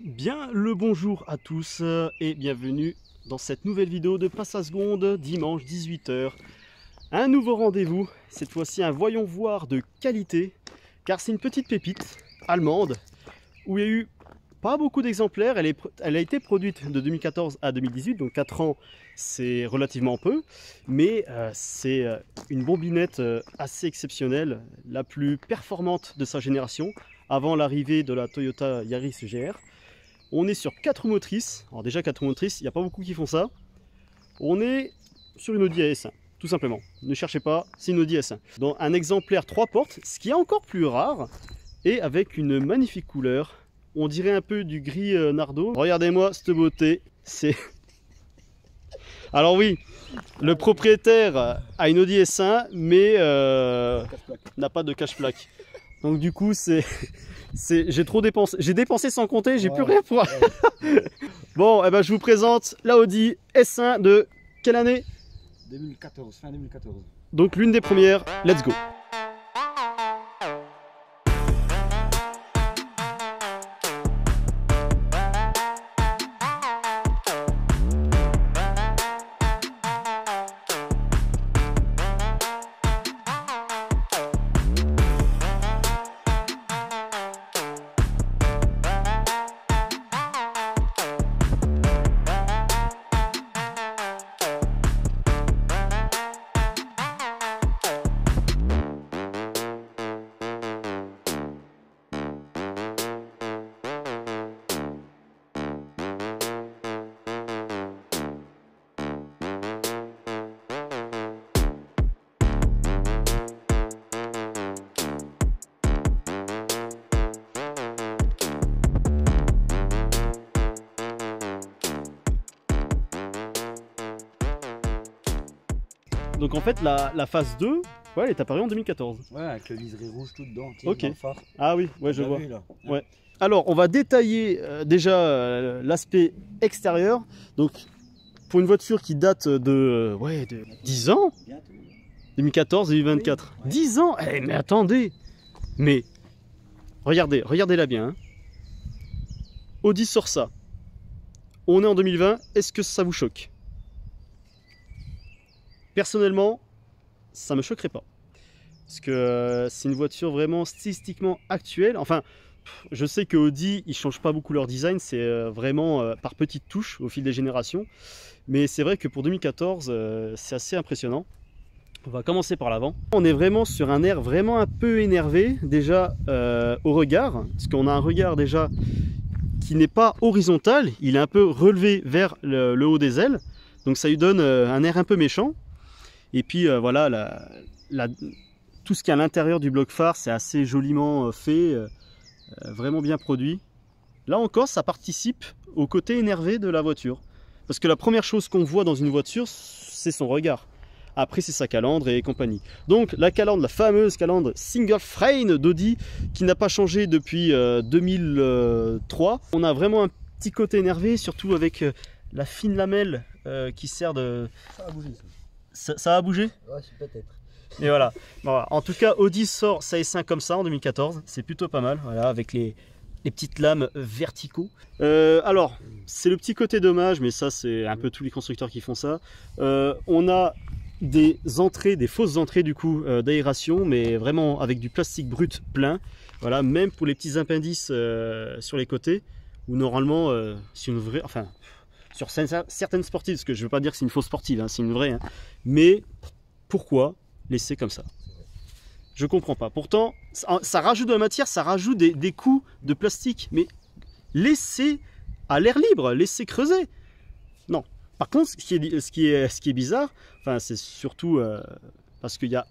Bien le bonjour à tous et bienvenue dans cette nouvelle vidéo de Passe à Seconde, dimanche 18 h. Un nouveau rendez-vous, cette fois-ci un voyons voir de qualité, car c'est une petite pépite allemande où il y a eu pas beaucoup d'exemplaires. Elle a été produite de 2014 à 2018, donc 4 ans c'est relativement peu, mais c'est une bombinette assez exceptionnelle, la plus performante de sa génération, avant l'arrivée de la Toyota Yaris GR. On est sur 4 motrices. Alors déjà 4 motrices, il n'y a pas beaucoup qui font ça. On est sur une Audi A1, tout simplement. Ne cherchez pas, c'est une Audi A1. Dans un exemplaire 3 portes, ce qui est encore plus rare, et avec une magnifique couleur. On dirait un peu du gris Nardo. Regardez-moi cette beauté, c'est... Alors oui, le propriétaire a une Audi S1, mais n'a pas de cache-plaque. Donc du coup, j'ai trop dépensé. J'ai dépensé sans compter, j'ai plus rien pour... Bon, eh ben, je vous présente la Audi S1 de quelle année? 2014, fin 2014. Donc l'une des premières, let's go. Donc en fait la phase 2, ouais, elle est apparue en 2014. Ouais, avec le liseré rouge tout dedans, ok. Dans le phare. Ah oui, ouais, je vois. Vu, là. Ouais. Alors on va détailler déjà l'aspect extérieur. Donc pour une voiture qui date de 10 ans, 2014-2024. Ouais. 10 ans. Eh, mais attendez. Mais regardez-la bien. Hein. Audi sort ça. On est en 2020. Est-ce que ça vous choque? Personnellement, ça me choquerait pas. Parce que c'est une voiture vraiment stylistiquement actuelle. Enfin, je sais que Audi, ils changent pas beaucoup leur design. C'est vraiment par petites touches au fil des générations. Mais c'est vrai que pour 2014, c'est assez impressionnant. On va commencer par l'avant. On est vraiment sur un air vraiment un peu énervé, déjà au regard. Parce qu'on a un regard déjà qui n'est pas horizontal. Il est un peu relevé vers le haut des ailes. Donc ça lui donne un air un peu méchant. Et puis voilà, tout ce qui est à l'intérieur du bloc phare, c'est assez joliment fait, vraiment bien produit. Là encore, ça participe au côté énervé de la voiture. Parce que la première chose qu'on voit dans une voiture, c'est son regard. Après, c'est sa calandre et compagnie. Donc la calandre, la fameuse calandre single frame d'Audi, qui n'a pas changé depuis 2003. On a vraiment un petit côté énervé, surtout avec la fine lamelle qui sert de... Ça a bougé, ça. Ça a bougé? Ouais, peut-être. Et voilà. Bon, en tout cas, Audi sort sa S1 comme ça en 2014. C'est plutôt pas mal, voilà, avec les petites lames verticaux. Alors, c'est le petit côté dommage, mais ça, c'est un peu tous les constructeurs qui font ça. On a des entrées, des fausses entrées du coup d'aération, mais vraiment avec du plastique brut plein. Voilà, même pour les petits appendices sur les côtés, où normalement, c'est une vraie... Enfin, sur certaines sportives, parce que je ne veux pas dire que c'est une fausse sportive, hein, c'est une vraie. Hein. Mais pourquoi laisser comme ça? Je comprends pas. Pourtant, ça rajoute de la matière, ça rajoute des coups de plastique. Mais laissez à l'air libre, laissez creuser. Non. Par contre, ce qui est bizarre, enfin, c'est surtout parce qu'il y a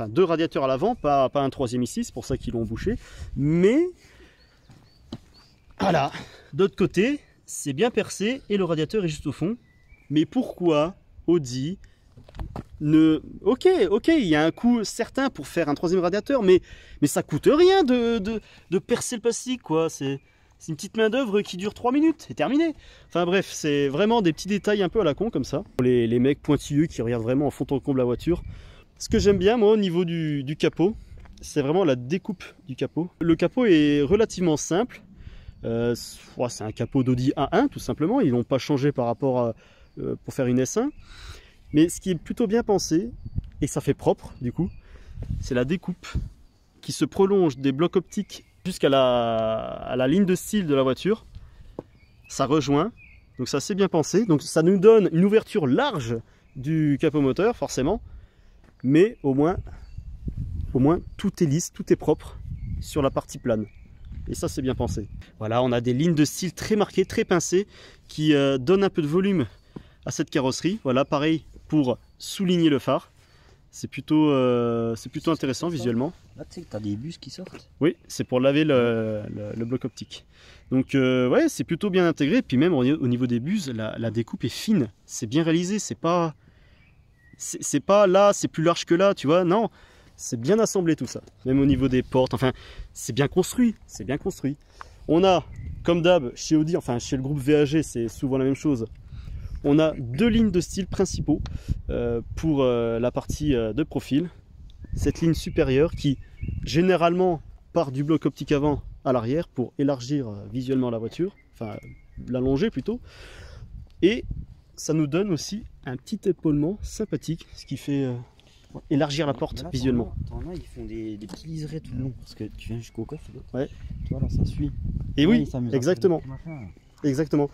deux radiateurs à l'avant, pas un troisième ici, c'est pour ça qu'ils l'ont bouché. Mais voilà, d'autre côté, c'est bien percé et le radiateur est juste au fond. Mais pourquoi Audi ne... Ok, il y a un coût certain pour faire un troisième radiateur, mais ça coûte rien de percer le plastique, quoi. C'est une petite main d'œuvre qui dure 3 minutes, c'est terminé. Enfin bref, c'est vraiment des petits détails un peu à la con comme ça. Les mecs pointilleux qui regardent vraiment en fond en comble la voiture. Ce que j'aime bien, moi, au niveau du capot, c'est vraiment la découpe du capot. Le capot est relativement simple. C'est un capot d'Audi A1 tout simplement, ils l'ont pas changé par rapport à, pour faire une S1. Mais ce qui est plutôt bien pensé, et ça fait propre du coup, c'est la découpe qui se prolonge des blocs optiques jusqu'à la ligne de style de la voiture. Ça rejoint, donc ça c'est bien pensé. Donc ça nous donne une ouverture large du capot moteur forcément, mais au moins tout est lisse, tout est propre sur la partie plane. Et ça c'est bien pensé. Voilà, on a des lignes de style très marquées, très pincées, qui donnent un peu de volume à cette carrosserie. Voilà, pareil pour souligner le phare. C'est plutôt intéressant visuellement. Là, tu sais que tu as des bus qui sortent. Oui, c'est pour laver le bloc optique. Donc ouais, c'est plutôt bien intégré. Puis même au niveau des buses, la découpe est fine. C'est bien réalisé. C'est pas là, c'est plus large que là, tu vois. Non, c'est bien assemblé tout ça. Même au niveau des portes, enfin, c'est bien construit. C'est bien construit. On a, comme d'hab, chez Audi, enfin chez le groupe VAG, c'est souvent la même chose. On a deux lignes de style principaux pour la partie de profil. Cette ligne supérieure qui généralement part du bloc optique avant à l'arrière pour élargir visuellement la voiture, enfin l'allonger plutôt. Et ça nous donne aussi un petit épaulement sympathique, ce qui fait élargir la porte là, visuellement. T'en as, ils font des petits liserés tout le long parce que tu viens jusqu'au coffre. Ouais. Tu vois, là, ça suit. Et Ouais, oui, ils s'amusent exactement. à faire des petits machins. Exactement.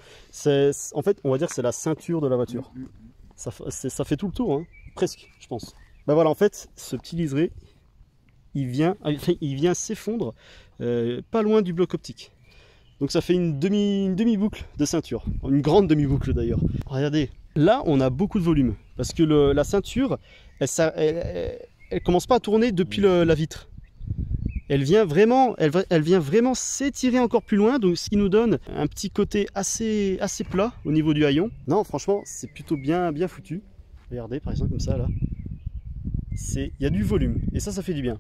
En fait, on va dire que c'est la ceinture de la voiture. Ça fait tout le tour, hein, presque, je pense. Ben voilà, en fait, ce petit liseré, il vient s'effondre pas loin du bloc optique. Donc ça fait une demi-boucle de ceinture. Une grande demi-boucle d'ailleurs. Regardez, là, on a beaucoup de volume. Parce que la ceinture, elle commence pas à tourner depuis la vitre. Elle vient vraiment s'étirer encore plus loin, donc ce qui nous donne un petit côté assez plat au niveau du haillon. Non, franchement, c'est plutôt bien foutu. Regardez, par exemple, comme ça, là. Il y a du volume, et ça fait du bien.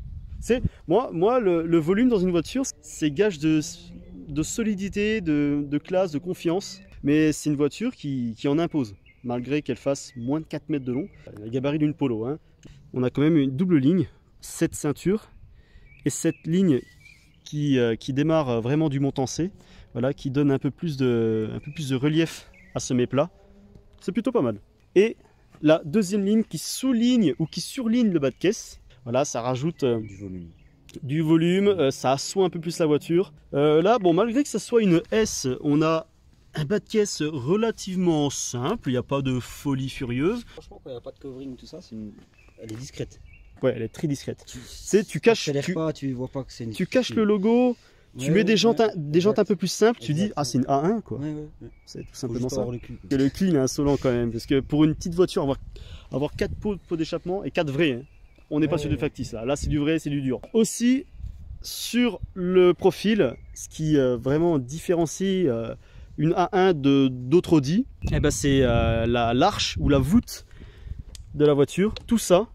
Moi, le volume dans une voiture, c'est gage de solidité, de classe, de confiance. Mais c'est une voiture qui en impose, malgré qu'elle fasse moins de 4 mètres de long. Le gabarit d'une Polo, hein. On a quand même une double ligne, cette ceinture, et cette ligne qui démarre vraiment du montant C, voilà, qui donne un peu plus de relief à ce mets-plat. C'est plutôt pas mal. Et la deuxième ligne qui souligne ou qui surligne le bas de caisse, voilà, ça rajoute du volume, ça assoit un peu plus la voiture. Là, bon, malgré que ça soit une S, on a un bas de caisse relativement simple, il n'y a pas de folie furieuse. Franchement, quand il n'y a pas de covering, tout ça, elle est discrète. Ouais, elle est très discrète. Tu caches le logo, tu mets des jantes un peu plus simples, tu dis ah c'est une A1 quoi. Ouais. C'est tout simplement ça. Le cul il est insolent quand même, parce que pour une petite voiture avoir 4 pots d'échappement et 4 vrais, hein. On n'est pas sur du factice là. Là c'est du vrai, c'est du dur. Aussi sur le profil, ce qui vraiment différencie une A1 d'autres Audi, eh ben, c'est l'arche ou la voûte de la voiture. Tout ça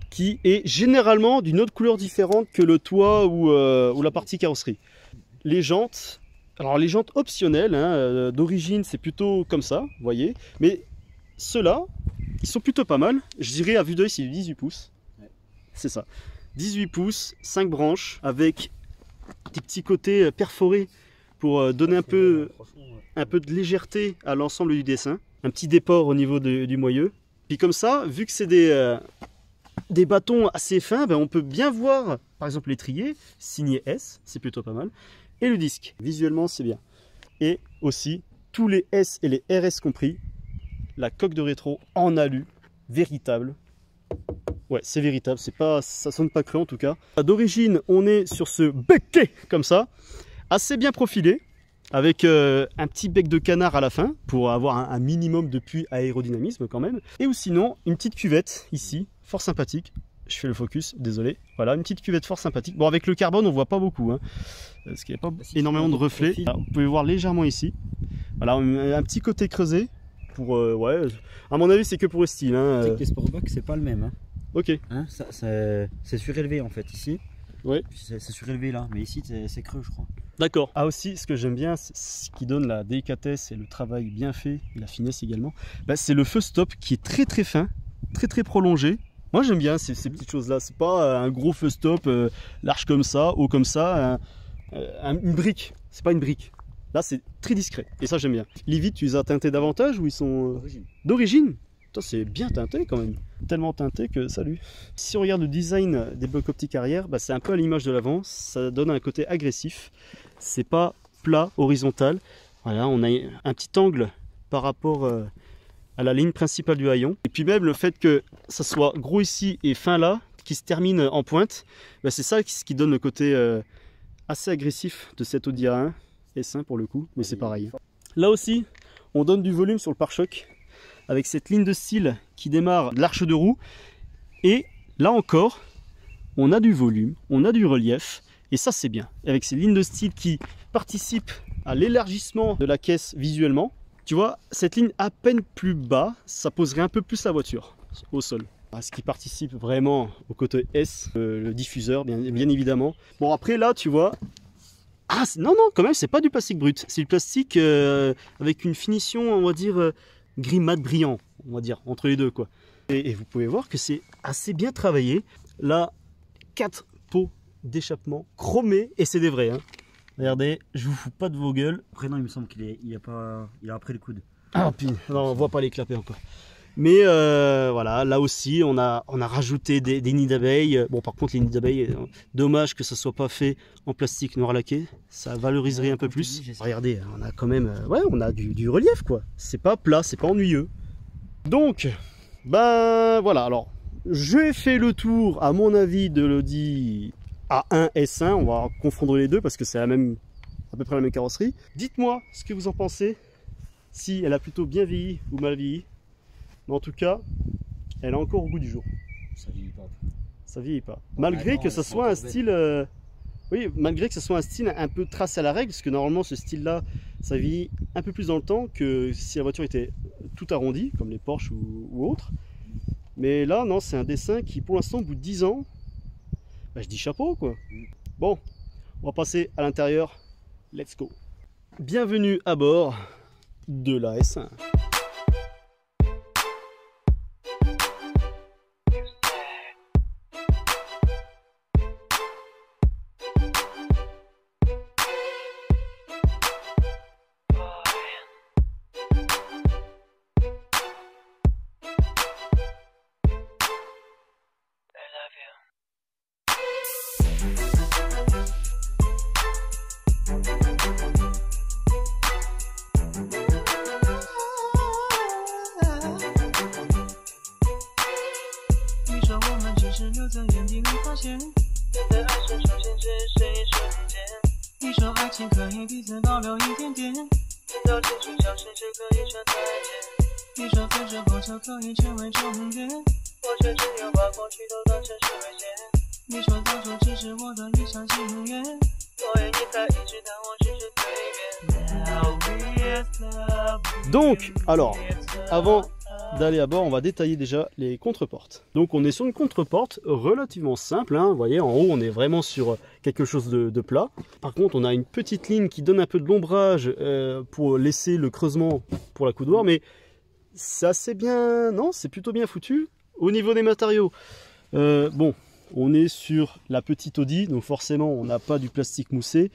qui est généralement d'une autre couleur différente que le toit ou la partie carrosserie. Les jantes, alors les jantes optionnelles, hein, d'origine c'est plutôt comme ça, vous voyez, mais ceux-là, ils sont plutôt pas mal. Je dirais à vue d'œil c'est du 18 pouces, ouais. C'est ça, 18 pouces, 5 branches, avec des petits côtés perforés pour donner un peu de légèreté à l'ensemble du dessin. Un petit déport au niveau du moyeu. Puis comme ça, vu que c'est des bâtons assez fins, ben on peut bien voir par exemple l'étrier signé S, c'est plutôt pas mal, et le disque, visuellement c'est bien. Et aussi tous les S et les RS compris, la coque de rétro en alu, véritable. Ouais, c'est véritable, ça sonne pas creux en tout cas. D'origine on est sur ce becquet comme ça, assez bien profilé, avec un petit bec de canard à la fin pour avoir un minimum de puits aérodynamisme quand même. Et ou sinon une petite cuvette ici, fort sympathique. Je fais le focus, désolé. Voilà, une petite cuvette fort sympathique. Bon, avec le carbone on voit pas beaucoup, hein, parce qu'il n'y a pas énormément de reflets. Là, vous pouvez voir légèrement ici. Voilà, un petit côté creusé pour ouais, à mon avis c'est que pour le style, hein. Avec les Sportback c'est pas le même, hein. Ok, hein, c'est surélevé en fait ici. ouais, c'est surélevé là, mais ici c'est creux je crois. d'accord. Ah aussi, ce que j'aime bien, ce qui donne la délicatesse et le travail bien fait, et la finesse également, bah, c'est le feu stop qui est très fin, très prolongé. Moi j'aime bien ces petites choses là, c'est pas un gros feu stop large comme ça, haut comme ça, une brique. c'est pas une brique. Là, c'est très discret. Et ça, j'aime bien. Les vitres, tu les as teintés davantage ou ils sont d'origine? C'est bien teinté quand même. Tellement teinté que salut. Si on regarde le design des blocs optiques arrière, bah, c'est un peu à l'image de l'avant. Ça donne un côté agressif. C'est pas plat, horizontal. Voilà, on a un petit angle par rapport à la ligne principale du haillon. Et puis même le fait que ça soit gros ici et fin là, qui se termine en pointe, bah, c'est ça qui donne le côté assez agressif de cet Audi A1. S1 pour le coup, mais c'est pareil. Là aussi, on donne du volume sur le pare-choc avec cette ligne de style qui démarre de l'arche de roue. Et là encore, on a du volume, on a du relief, et ça c'est bien. Avec ces lignes de style qui participent à l'élargissement de la caisse visuellement. Tu vois, cette ligne à peine plus bas, ça poserait un peu plus la voiture au sol. Ce qui participe vraiment au côté S, le diffuseur bien évidemment. Bon après là, tu vois, ah non, quand même, c'est pas du plastique brut. C'est du plastique avec une finition, on va dire, gris mat brillant, on va dire, entre les deux, quoi. Et vous pouvez voir que c'est assez bien travaillé. Là, 4 pots d'échappement chromés, et c'est des vrais. Hein. Regardez, je vous fous pas de vos gueules. Après, non, il me semble qu'il a pris le coude. Ah, puis, non, on voit pas les clapets encore. Mais voilà, là aussi, on a rajouté des nids d'abeilles. Bon, par contre, les nids d'abeilles, dommage que ça soit pas fait en plastique noir laqué. Ça valoriserait un peu plus. Regardez, on a quand même, ouais, on a du relief, quoi. C'est pas plat, c'est pas ennuyeux. Donc, ben voilà. Alors, j'ai fait le tour, à mon avis, de l'Audi A1 S1. On va confondre les deux parce que c'est à peu près la même carrosserie. Dites-moi ce que vous en pensez. Si elle a plutôt bien vieilli ou mal vieilli. Mais en tout cas, elle est encore au goût du jour. Ça vieillit pas. Ça vieillit pas. Malgré que ce soit un style... oui, malgré que ce soit un style un peu tracé à la règle, parce que normalement ce style-là, ça vieillit un peu plus dans le temps que si la voiture était tout arrondie, comme les Porsche ou autres. Mais là, non, c'est un dessin qui, pour l'instant, au bout de 10 ans, bah, je dis chapeau, quoi. Bon, on va passer à l'intérieur. Let's go. Bienvenue à bord de la S1. Donc, alors, avant d'aller à bord, on va détailler déjà les contreportes. Donc on est sur une contreporte relativement simple, hein. Vous voyez, en haut on est vraiment sur quelque chose de plat. Par contre on a une petite ligne qui donne un peu de l'ombrage pour laisser le creusement pour la coudoir, mais c'est assez bien, non, c'est plutôt bien foutu. Au niveau des matériaux, bon, on est sur la petite Audi, donc forcément on n'a pas du plastique moussé.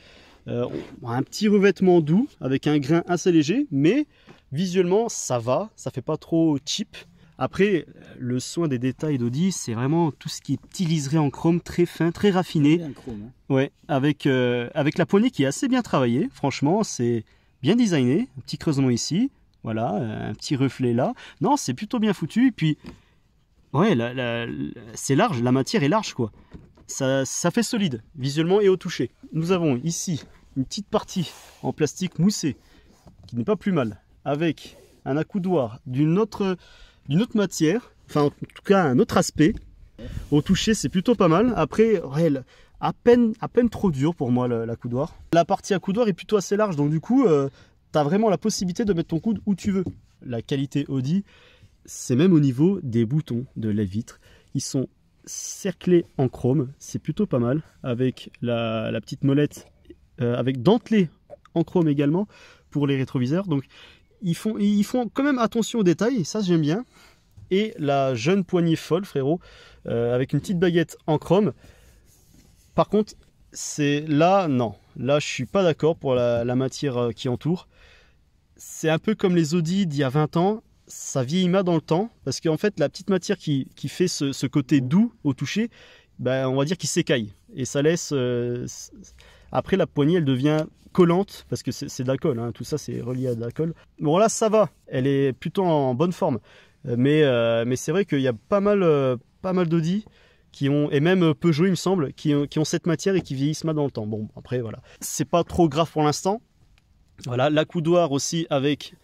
On a un petit revêtement doux avec un grain assez léger, mais visuellement ça va, ça fait pas trop cheap. Après, le soin des détails d'Audi, c'est vraiment tout ce qui est petit liseré en chrome très fin, très raffiné. Bien chrome, hein. Ouais, avec la poignée qui est assez bien travaillée. Franchement, c'est bien designé. Un petit creusement ici, voilà, un petit reflet là. Non, c'est plutôt bien foutu. Et puis, ouais, c'est large, la matière est large, quoi. Ça fait solide, visuellement et au toucher. Nous avons ici une petite partie en plastique moussé, qui n'est pas plus mal, avec un accoudoir d'une autre matière, enfin en tout cas un autre aspect. Au toucher c'est plutôt pas mal. Après, ouais, à peine trop dur pour moi l'accoudoir. La partie accoudoir est plutôt assez large, donc du coup tu as vraiment la possibilité de mettre ton coude où tu veux. La qualité Audi, c'est même au niveau des boutons de la vitre. Ils sont cerclés en chrome, c'est plutôt pas mal, avec la petite molette avec dentelé en chrome également pour les rétroviseurs. Donc ils font quand même attention aux détails, ça j'aime bien. Et la jeune poignée folle, frérot, avec une petite baguette en chrome. Par contre, c'est là, non. Là, je suis pas d'accord pour la matière qui entoure. C'est un peu comme les Audi d'il y a 20 ans. Ça vieillit mal dans le temps parce qu'en fait, la petite matière qui fait ce côté doux au toucher, ben, on va dire qu'il s'écaille. Et ça laisse... Après, la poignée, elle devient collante parce que c'est de la colle. Hein. Tout ça, c'est relié à de la colle. Bon, là, ça va. Elle est plutôt en bonne forme. Mais c'est vrai qu'il y a pas mal d'Audi qui ont, et même Peugeot il me semble, qui ont cette matière et qui vieillissent mal dans le temps. Bon, après voilà, c'est pas trop grave pour l'instant. Voilà, l'accoudoir aussi avec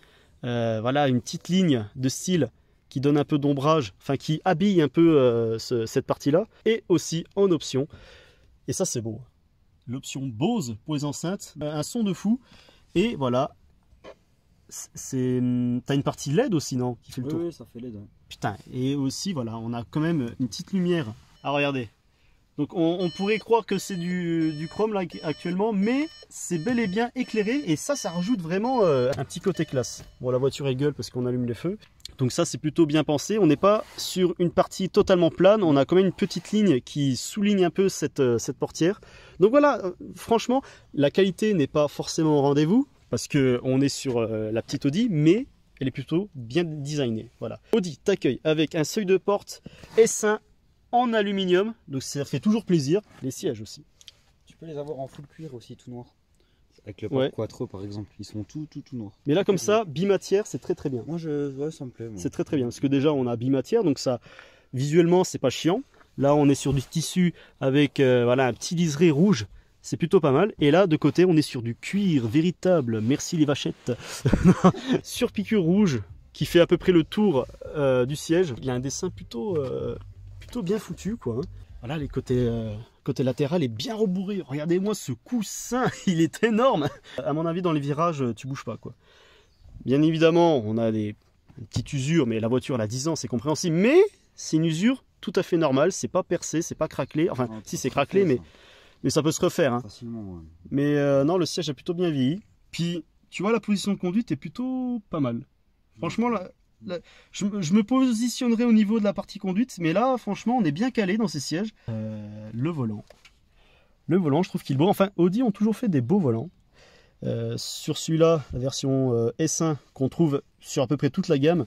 voilà, une petite ligne de style qui donne un peu d'ombrage, enfin qui habille un peu cette partie-là. Et aussi en option, et ça c'est beau, l'option Bose pour les enceintes, un son de fou. Et voilà, t'as une partie LED aussi, non, qui fait le tour. Oui, ça fait LED. Ouais. Putain, et aussi voilà, on a quand même une petite lumière. Ah, regardez. Donc on pourrait croire que c'est du chrome là actuellement, mais c'est bel et bien éclairé et ça rajoute vraiment un petit côté classe. Bon, la voiture est gueule parce qu'on allume les feux. Donc ça c'est plutôt bien pensé. On n'est pas sur une partie totalement plane, on a quand même une petite ligne qui souligne un peu cette portière. Donc voilà, franchement, la qualité n'est pas forcément au rendez-vous parce qu'on est sur la petite Audi, mais elle est plutôt bien designée. Voilà. Audi t'accueille avec un seuil de porte S1 en aluminium, donc ça fait toujours plaisir. Les sièges aussi. Tu peux les avoir en full cuir aussi, tout noir. Avec le port Quattro par exemple, ils sont tout noirs. Mais là comme ça, bimatière, c'est très bien. Moi ça me plaît. C'est très bien, parce que déjà on a bimatière, donc ça, visuellement c'est pas chiant. Là on est sur du tissu avec voilà, un petit liseré rouge, c'est plutôt pas mal. Et là de côté on est sur du cuir véritable, merci les vachettes, sur piqûre rouge, qui fait à peu près le tour du siège. Il y a un dessin plutôt bien foutu quoi. Voilà, les côtés latéral est bien rebourré. Regardez-moi ce coussin, il est énorme. À mon avis dans les virages tu bouges pas quoi. Bien évidemment on a une petite usure, mais la voiture elle a 10 ans, c'est compréhensible, mais c'est une usure tout à fait normale, c'est pas percé, c'est pas craquelé, enfin non, si c'est craquelé mais ça peut se refaire hein. Facilement, ouais. Mais non, le siège a plutôt bien vieilli. Puis tu vois, la position de conduite est plutôt pas mal. Franchement là, je me positionnerai au niveau de la partie conduite, mais là, franchement, on est bien calé dans ces sièges. Le volant, je trouve qu'il est beau. Enfin, Audi ont toujours fait des beaux volants. Sur celui-là, la version S1 qu'on trouve sur à peu près toute la gamme,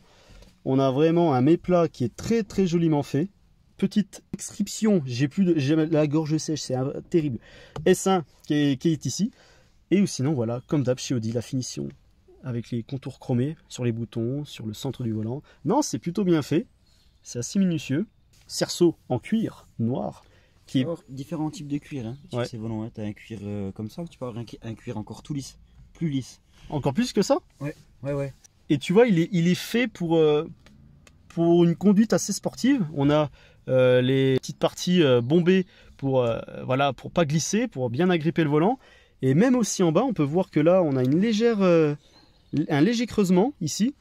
on a vraiment un méplat qui est très joliment fait. Petite inscription, j'ai la gorge sèche, c'est terrible. S1 qui est ici. Et sinon, voilà, comme d'hab chez Audi, la finition avec les contours chromés sur les boutons, sur le centre du volant. Non, c'est plutôt bien fait. C'est assez minutieux. Cerceau en cuir noir. Qui est... différents types de cuir. Hein, sur ces volants. Hein. Tu as un cuir comme ça, ou tu peux avoir un cuir encore tout lisse. Plus lisse. Encore plus que ça? Ouais. Et tu vois, il est fait pour une conduite assez sportive. On a les petites parties bombées pour pas glisser, pour bien agripper le volant. Et même aussi en bas, on peut voir que là, on a un léger creusement ici,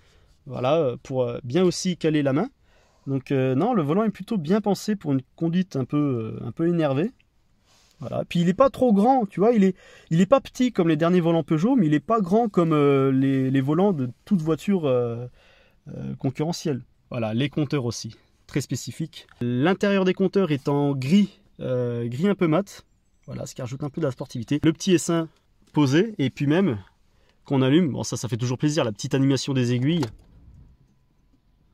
voilà, pour bien aussi caler la main. Donc non, le volant est plutôt bien pensé pour une conduite un peu énervée. Voilà. Puis il n'est pas trop grand, tu vois, il est pas petit comme les derniers volants Peugeot, mais il n'est pas grand comme les volants de toute voiture concurrentielle. Voilà, les compteurs aussi, très spécifiques. L'intérieur des compteurs est en gris un peu mat. Voilà, ce qui rajoute un peu de la sportivité. Le petit S1 posé, et puis même qu'on allume, bon ça fait toujours plaisir, la petite animation des aiguilles.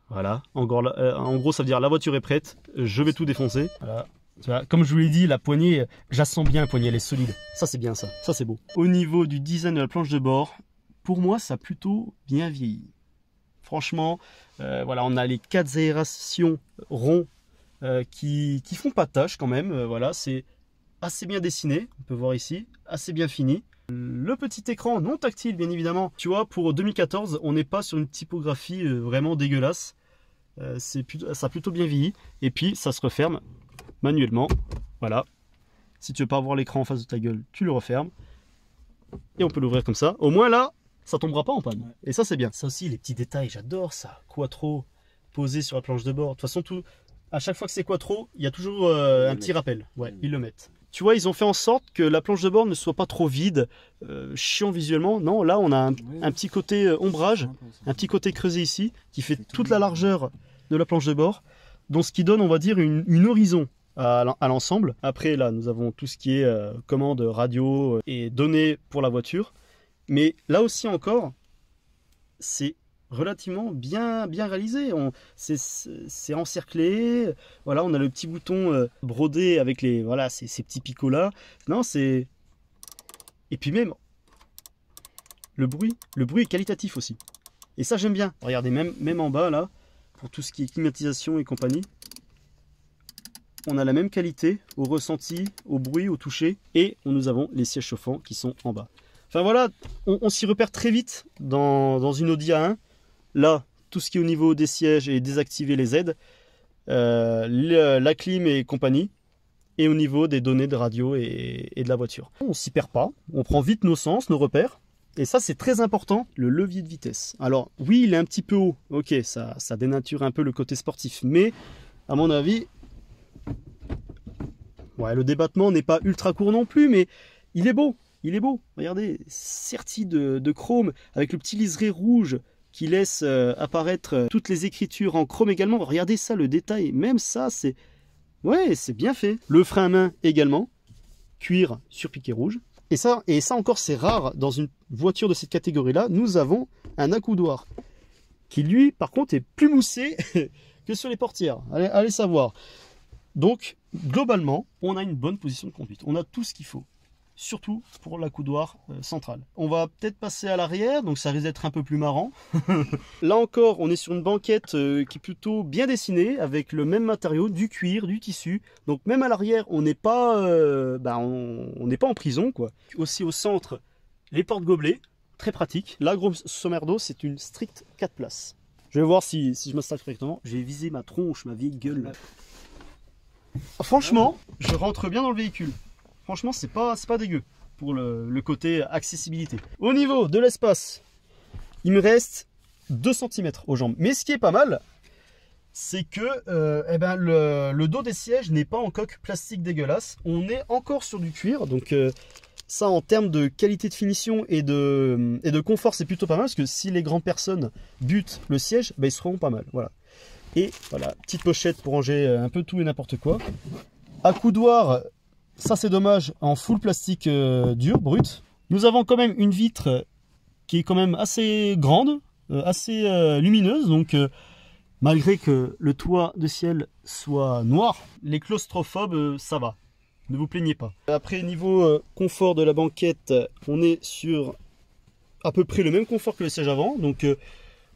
Voilà, en gros ça veut dire la voiture est prête, je vais tout défoncer. Voilà. Comme je vous l'ai dit, la poignée, je la sens bien, la poignée elle est solide. Ça c'est bien ça c'est beau. Au niveau du design de la planche de bord, pour moi ça a plutôt bien vieilli. Franchement, voilà, on a les 4 aérations ronds qui font pas de tâche quand même. Voilà, c'est assez bien dessiné, on peut voir ici, assez bien fini. Le petit écran non tactile bien évidemment. Tu vois, pour 2014, on n'est pas sur une typographie vraiment dégueulasse. Ça a plutôt bien vieilli. Et puis ça se referme manuellement. Voilà. Si tu veux pas avoir l'écran en face de ta gueule, tu le refermes. Et on peut l'ouvrir comme ça. Au moins là, ça tombera pas en panne. Ouais. Et ça c'est bien. Ça aussi, les petits détails, j'adore ça. Quattro posé sur la planche de bord. De toute façon, à chaque fois que c'est Quattro, il y a toujours un petit rappel. Ouais, ils le mettent. Tu vois, ils ont fait en sorte que la planche de bord ne soit pas trop vide, chiant visuellement. Non, là, on a un petit côté ombrage, un petit côté creusé ici, qui fait toute la largeur de la planche de bord. Donc, ce qui donne, on va dire, une horizon à l'ensemble. Après là, nous avons tout ce qui est commande radio et données pour la voiture. Mais là aussi encore, c'est relativement bien réalisé. C'est encerclé. Voilà, on a le petit bouton brodé avec les voilà ces petits picots là. Non, c'est et puis même le bruit est qualitatif aussi. Et ça j'aime bien. Regardez même en bas là pour tout ce qui est climatisation et compagnie. On a la même qualité au ressenti, au bruit, au toucher et nous avons les sièges chauffants qui sont en bas. Enfin voilà, on s'y repère très vite dans une Audi A1. Là, tout ce qui est au niveau des sièges est désactivé les aides, la clim et compagnie, et au niveau des données de radio et de la voiture. On s'y perd pas, on prend vite nos sens, nos repères, et ça c'est très important, le levier de vitesse. Alors oui, il est un petit peu haut, ok, ça dénature un peu le côté sportif, mais à mon avis, ouais, le débattement n'est pas ultra court non plus, mais il est beau. Il est beau, regardez, serti de chrome, avec le petit liseré rouge qui laisse apparaître toutes les écritures en chrome également. Regardez ça, le détail, même ça, c'est ouais, c'est bien fait. Le frein à main également, cuir sur piqué rouge. Et ça encore, c'est rare dans une voiture de cette catégorie-là. Nous avons un accoudoir qui, lui, par contre, est plus moussé que sur les portières. Allez savoir. Donc, globalement, on a une bonne position de conduite. On a tout ce qu'il faut. Surtout pour l'accoudoir central. On va peut-être passer à l'arrière, donc ça risque d'être un peu plus marrant. Là encore, on est sur une banquette qui est plutôt bien dessinée, avec le même matériau, du cuir, du tissu. Donc même à l'arrière, on n'est pas, on n'est pas en prison, quoi. Aussi au centre, les portes gobelets, très pratique. Là, grosso merdo, c'est une stricte 4 places. Je vais voir si je m'installe correctement. J'ai visé ma tronche, ma vieille gueule. Franchement, je rentre bien dans le véhicule. Franchement, c'est pas dégueu pour le côté accessibilité. Au niveau de l'espace, il me reste 2 cm aux jambes. Mais ce qui est pas mal, c'est que le dos des sièges n'est pas en coque plastique dégueulasse. On est encore sur du cuir. Donc ça, en termes de qualité de finition et de confort, c'est plutôt pas mal. Parce que si les grandes personnes butent le siège, ils seront pas mal. Voilà. Et voilà, petite pochette pour ranger un peu tout et n'importe quoi. Accoudoir. Ça c'est dommage, en full plastique dur, brut. Nous avons quand même une vitre qui est quand même assez grande, assez lumineuse. Donc malgré que le toit de ciel soit noir, les claustrophobes, ça va. Ne vous plaignez pas. Après, niveau confort de la banquette, on est sur à peu près le même confort que le siège avant. Donc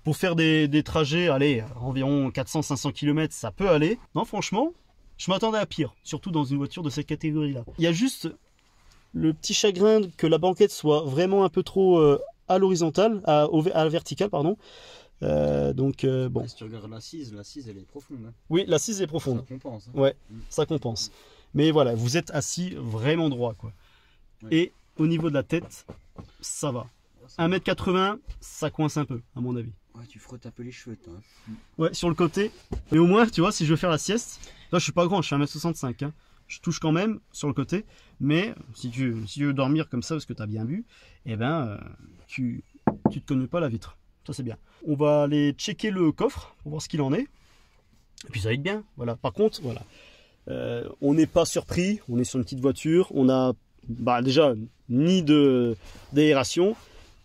pour faire des trajets, allez, environ 400-500 km, ça peut aller. Non, franchement, je m'attendais à pire, surtout dans une voiture de cette catégorie-là. Il y a juste le petit chagrin que la banquette soit vraiment un peu trop à l'horizontale, à la verticale, pardon. Bon. Si tu regardes l'assise elle est profonde. Hein. Oui, l'assise est profonde. Ça compense. Hein. Ouais, ça compense. Mais voilà, vous êtes assis vraiment droit, quoi. Ouais. Et au niveau de la tête, ça va. 1m80, ça coince un peu, à mon avis. Ouais, tu frottes un peu les cheveux, toi. Ouais, sur le côté. Mais au moins, tu vois, si je veux faire la sieste, là, je suis pas grand, je suis 1m65. Hein. Je touche quand même sur le côté. Mais si tu veux dormir comme ça, parce que tu as bien bu, eh ben, tu te connais pas la vitre. Ça, c'est bien. On va aller checker le coffre pour voir ce qu'il en est. Et puis, ça va être bien. Voilà. Par contre, voilà. On n'est pas surpris. On est sur une petite voiture. On a déjà ni d'aération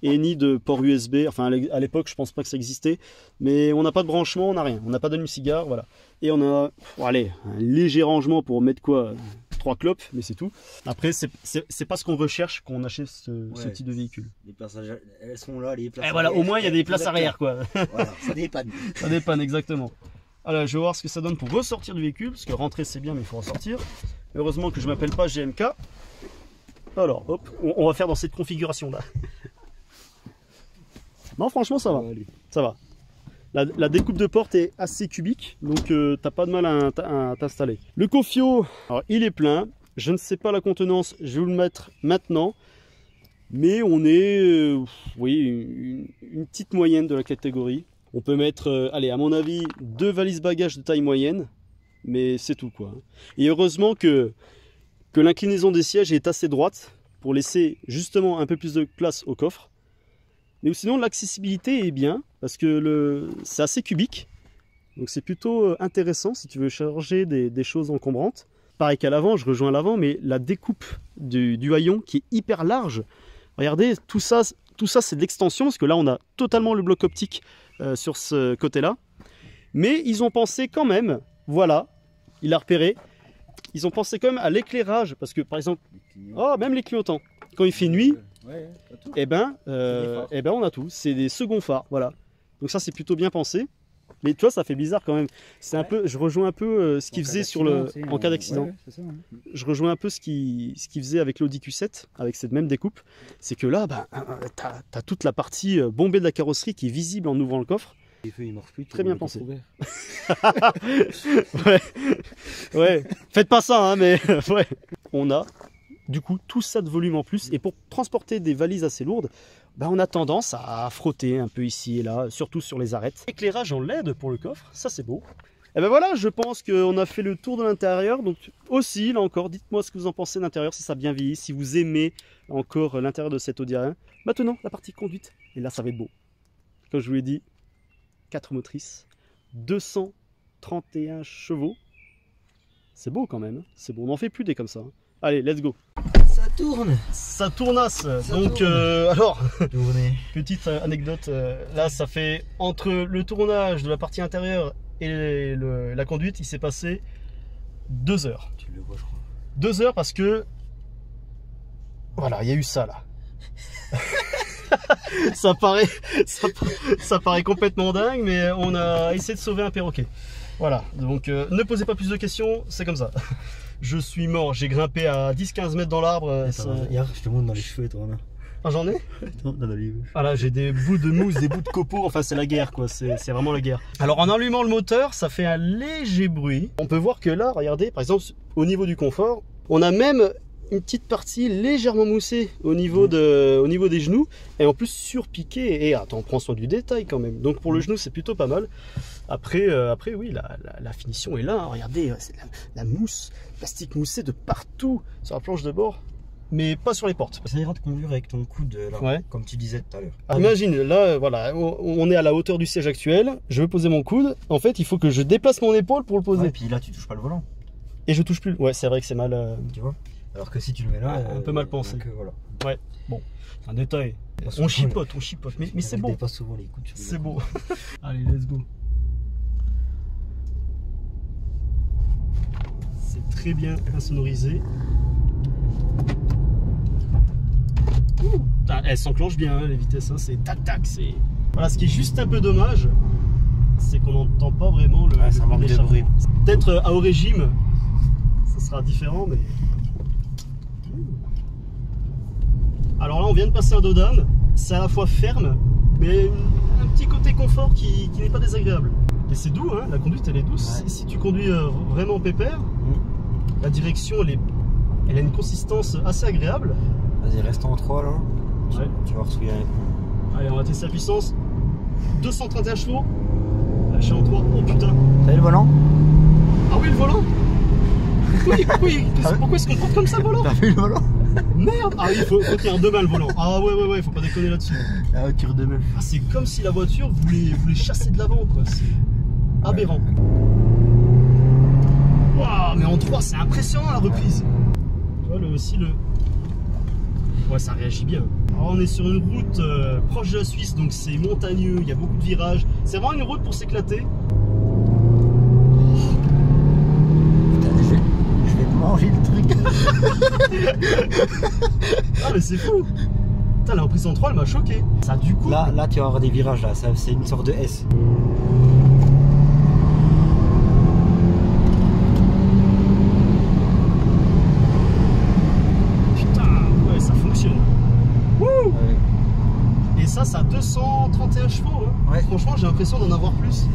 et ni de port USB. Enfin, à l'époque, je pense pas que ça existait. Mais on n'a pas de branchement, on n'a rien. On n'a pas d'allume-cigare, voilà. Et on a, allez, un léger rangement pour mettre quoi, 3 clopes, mais c'est tout. Après, c'est pas ce qu'on recherche quand on achète ce type de véhicule. Les places, elles sont là, les places. Et voilà, au moins il y a des places arrière, quoi. Voilà, ça dépanne. Ça dépanne, exactement. Alors, je vais voir ce que ça donne pour ressortir du véhicule, parce que rentrer c'est bien, mais il faut ressortir. Heureusement que je m'appelle pas GMK. Alors, hop, on va faire dans cette configuration-là. Non, franchement, ça va. Ça va. La découpe de porte est assez cubique, donc t'as pas de mal à t'installer. Le Cofio, alors, il est plein. Je ne sais pas la contenance, je vais vous le mettre maintenant. Mais on est, oui, une petite moyenne de la catégorie. On peut mettre, allez, à mon avis, 2 valises bagages de taille moyenne. Mais c'est tout, quoi. Et heureusement que l'inclinaison des sièges est assez droite pour laisser justement un peu plus de place au coffre. Mais sinon, l'accessibilité est bien parce que c'est assez cubique. Donc c'est plutôt intéressant si tu veux charger des choses encombrantes. pareil qu'à l'avant, je rejoins l'avant, mais la découpe du haillon qui est hyper large. Regardez, tout ça c'est de l'extension, parce que là on a totalement le bloc optique sur ce côté-là. Mais ils ont pensé quand même, voilà, il a repéré, ils ont pensé quand même à l'éclairage, parce que par exemple, même les clignotants, quand il fait nuit, eh ben on a tout, c'est des seconds phares, voilà. Donc ça c'est plutôt bien pensé. Mais tu vois, ça fait bizarre quand même. C'est un peu, je rejoins un peu ce qu'il faisait en cas d'accident. Je rejoins un peu ce qu'il faisait avec l'Audi Q7, avec cette même découpe. C'est que là, tu as toute la partie bombée de la carrosserie qui est visible en ouvrant le coffre. Les feux, ils marchent plus. Très bien pensé. Ouais. Faites pas ça, hein, mais ouais. On a du coup tout ça de volume en plus. Et pour transporter des valises assez lourdes, on a tendance à frotter un peu ici et là, surtout sur les arêtes. Éclairage en LED pour le coffre, ça c'est beau. Et ben voilà, je pense qu'on a fait le tour de l'intérieur. Donc aussi, là encore, dites-moi ce que vous en pensez de l'intérieur, si ça a bien vieilli, si vous aimez encore l'intérieur de cet Audi A1. Maintenant, la partie conduite. Et là, ça va être beau. Comme je vous l'ai dit, 4 motrices, 231 chevaux. C'est beau quand même, c'est beau. On n'en fait plus des comme ça. Allez, let's go. Ça tourne. Ça tournasse. Donc tourne. alors, petite anecdote, là ça fait entre le tournage de la partie intérieure et la conduite, il s'est passé 2 heures. Tu le vois, je crois. 2 heures parce que voilà, il y a eu ça là. ça paraît complètement dingue, mais on a essayé de sauver un perroquet. Voilà, donc ne posez pas plus de questions, c'est comme ça. Je suis mort, j'ai grimpé à 10-15 mètres dans l'arbre. Regarde, je te montre dans les cheveux et toi, là. Ah, j'en ai. Ah là, j'ai des bouts de mousse, des bouts de copeaux, enfin c'est la guerre quoi, c'est vraiment la guerre. Alors en allumant le moteur, ça fait un léger bruit. On peut voir que là, regardez, par exemple, au niveau du confort, on a même une petite partie légèrement moussée au niveau des genoux, et en plus surpiqué. Et attends, on prend soin du détail quand même. Donc pour le genou, c'est plutôt pas mal. Après oui, la finition est là. Regardez, c'est la mousse, plastique moussé de partout sur la planche de bord, mais pas sur les portes. Ça ira de conduire avec ton coude là, ouais. Comme tu disais tout à l'heure. Imagine, là, voilà, on est à la hauteur du siège actuel. Je veux poser mon coude. En fait, il faut que je déplace mon épaule pour le poser. Ouais, et puis là, tu touches pas le volant. Et je touche plus. Ouais, c'est vrai que c'est mal. Tu vois. Alors que si tu le mets là, un peu mal pensé. Donc, voilà. Ouais. Bon, un détail. On chipote, mais c'est beau. On dépasse souvent les coudes. C'est beau. Allez, let's go. C'est très bien insonorisé. Elle s'enclenche bien, hein, les vitesses. Hein, c'est tac tac. C'est voilà. Ce qui est juste un peu dommage, c'est qu'on n'entend pas vraiment le. Ça manque de bruit. Peut-être à haut régime, ça sera différent, mais. Alors là, on vient de passer un Dodan. C'est à la fois ferme, mais un petit côté confort qui n'est pas désagréable. Et c'est doux, hein, la conduite elle est douce. Ouais. Si tu conduis vraiment pépère, la direction elle a une consistance assez agréable. Vas-y, reste en 3 là. Ouais. Tu vas retrouver avec moi. Allez, on va tester la puissance. 231 chevaux. Lâché en 3. Oh putain. T'as vu le volant? Ah oui, le volant. Oui. Pourquoi est-ce qu'on porte comme ça le volant? T'as vu le volant? Merde. Ah oui, il faut qu'il y ait un 2 mains le volant. Ah ouais, faut pas déconner là-dessus. La voiture de meuf. Ah, c'est comme si la voiture voulait chasser de l'avant quoi. C'est aberrant. Waouh, mais en 3 c'est impressionnant la reprise. Tu vois aussi le. Ouais, ça réagit bien. Alors, on est sur une route proche de la Suisse, donc c'est montagneux, il y a beaucoup de virages. C'est vraiment une route pour s'éclater. Je vais manger le truc. Ah mais c'est fou. Putain, la reprise en 3 elle m'a choqué. Ça du coup. Là tu vas avoir des virages là, c'est une sorte de S. Putain, ouais ça fonctionne. Wouh. Ouais. Et ça a 231 chevaux. Hein. Ouais. Franchement j'ai l'impression d'en avoir plus.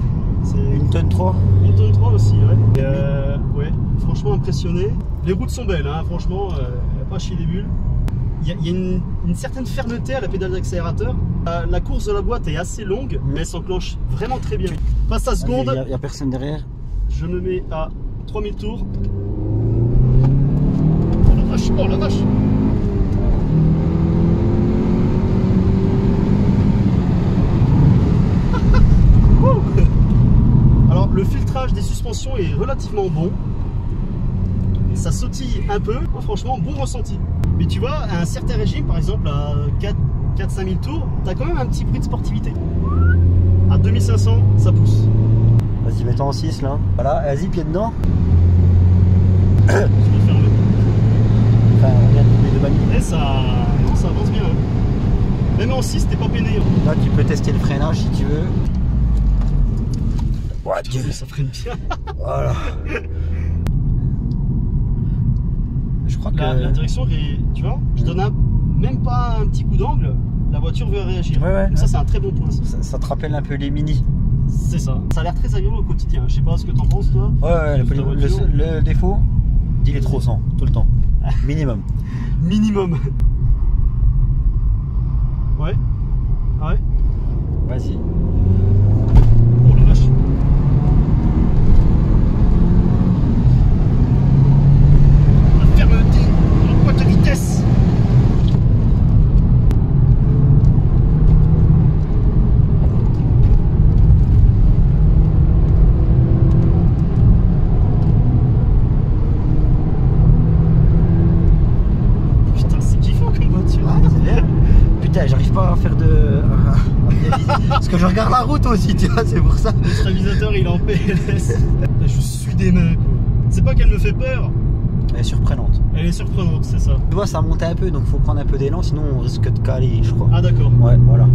C'est une tonne 3. Une tonne 3 aussi, ouais. Et ouais, franchement impressionné. Les routes sont belles, hein, franchement, pas chier des bulles. Il y a une certaine fermeté à la pédale d'accélérateur. La course de la boîte est assez longue, mais elle s'enclenche vraiment très bien. Passe à seconde. Il n'y a personne derrière. Je me mets à 3000 tours. Oh la vache. Alors le filtrage des suspensions est relativement bon. ça sautille un peu, franchement bon ressenti. Mais tu vois, à un certain régime, par exemple à 4-5 000 tours, tu as quand même un petit bruit de sportivité. À 2500, ça pousse. Vas-y, mets-toi en 6 là. Voilà, vas-y, pied dedans. Je vais le fermer. Enfin, on vient de doubler de bannière. Et ça... Non, ça avance bien. Hein. Même en 6, t'es pas peiné. Hein. Là, tu peux tester le freinage si tu veux. Ouais, Dieu, ça freine bien. Voilà. Je crois que... La direction, tu vois, je donne même pas un petit coup d'angle, la voiture veut réagir. Ouais, donc ça, c'est un très bon point. Ça te rappelle un peu les Mini. C'est ça. Ça a l'air très agréable au quotidien. Je sais pas ce que t'en penses, toi. Ouais, le défaut, il est trop sans, tout le temps. Minimum. Minimum. Ouais. Ouais. Vas-y. Oh la vache. La fermeté, la boîte de vitesse. J'arrive pas à faire de... Parce que je regarde la route aussi, tu vois, c'est pour ça. Le stabilisateur, il est en PLS. Je suis des mains, quoi. C'est pas qu'elle me fait peur. Elle est surprenante. Elle est surprenante, c'est ça. Tu vois, ça monte un peu, donc faut prendre un peu d'élan, sinon on risque de caler, je crois. Ah d'accord. Ouais, voilà.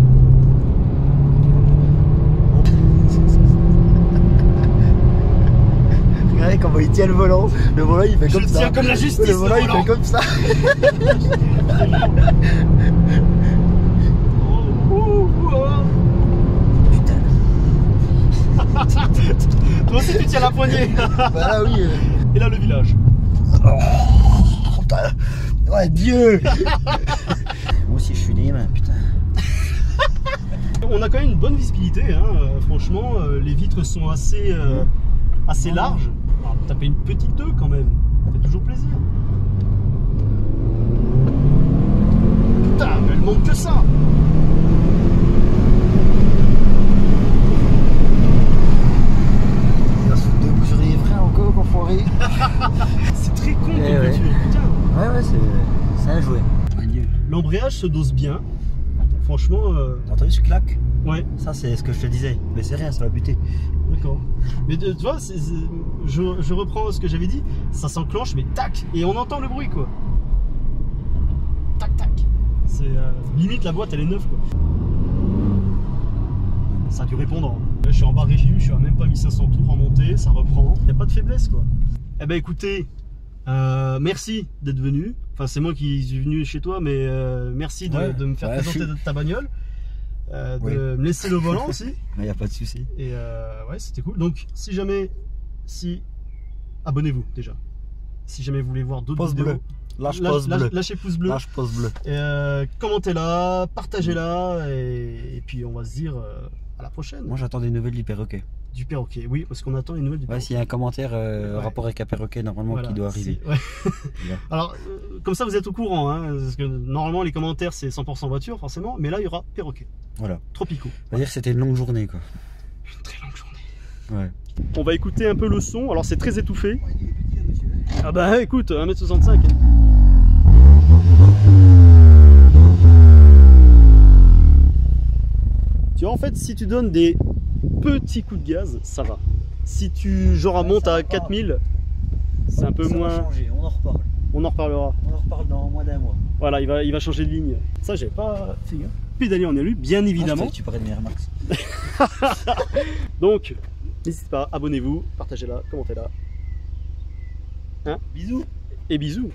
Regardez comment il tient le volant. Le volant, il fait comme ça. Je tiens comme la justice. Le volant, il fait comme ça. Toi aussi tu tiens la poignée. Bah là oui. Et là le village. Oh, putain. Ouais Dieu. Moi aussi je suis libre, putain. On a quand même une bonne visibilité, hein. Franchement les vitres sont assez larges. Alors, taper une petite 2 quand même, ça fait toujours plaisir. Putain, mais elle manque que ça. C'est très con comme voiture, putain. Ouais, c'est un jouet. L'embrayage se dose bien. Franchement. T'as entendu ce claque? Ouais. Ça, c'est ce que je te disais. Mais c'est rien, ça va buter. D'accord. Mais tu vois, je reprends ce que j'avais dit. Ça s'enclenche, mais tac. Et on entend le bruit, quoi. Tac, tac. C'est limite la boîte, elle est neuve, quoi. Ça a du répondant. Je suis en bas régime, je suis à même pas 1500 tours en montée, ça reprend. Il n'y a pas de faiblesse, quoi. Eh ben écoutez, merci d'être venu. Enfin, c'est moi qui suis venu chez toi, mais merci de me faire présenter ta bagnole. De me laisser le volant aussi. Il n'y a pas de souci. Et ouais, c'était cool. Donc, si jamais, abonnez-vous déjà. Si jamais vous voulez voir d'autres vidéos, bleu. Lâchez pouce bleu. Lâche pouce bleu. Commentez-la, partagez-la, et puis on va se dire à la prochaine. Moi, j'attends des nouvelles du perroquet. Du perroquet, oui, parce qu'on attend les nouvelles du perroquet. Ouais, s'il y a un commentaire rapport avec un perroquet, normalement, qui doit arriver. Ouais. Alors, comme ça, vous êtes au courant, hein, parce que normalement, les commentaires, c'est 100% voiture, forcément, mais là, il y aura perroquet. Voilà. Tropicaux. On va dire que c'était une longue journée, quoi. Une très longue journée. Ouais. On va écouter un peu le son, alors c'est très étouffé. Ah bah écoute, 1m65. Tu vois, en fait, si tu donnes des petits coups de gaz, ça va. Si tu genre montes à 4000, c'est un peu moins. Ça va changer, on en reparle. On en reparlera. On en reparle dans moins d'un mois. Voilà, il va changer de ligne. Ça, j'avais pas fait gaffe. Pédalier en élu, bien évidemment. Tu parlais de mes Max. Donc, n'hésitez pas, abonnez-vous, partagez-la, commentez-la. Hein? Bisous. Et bisous.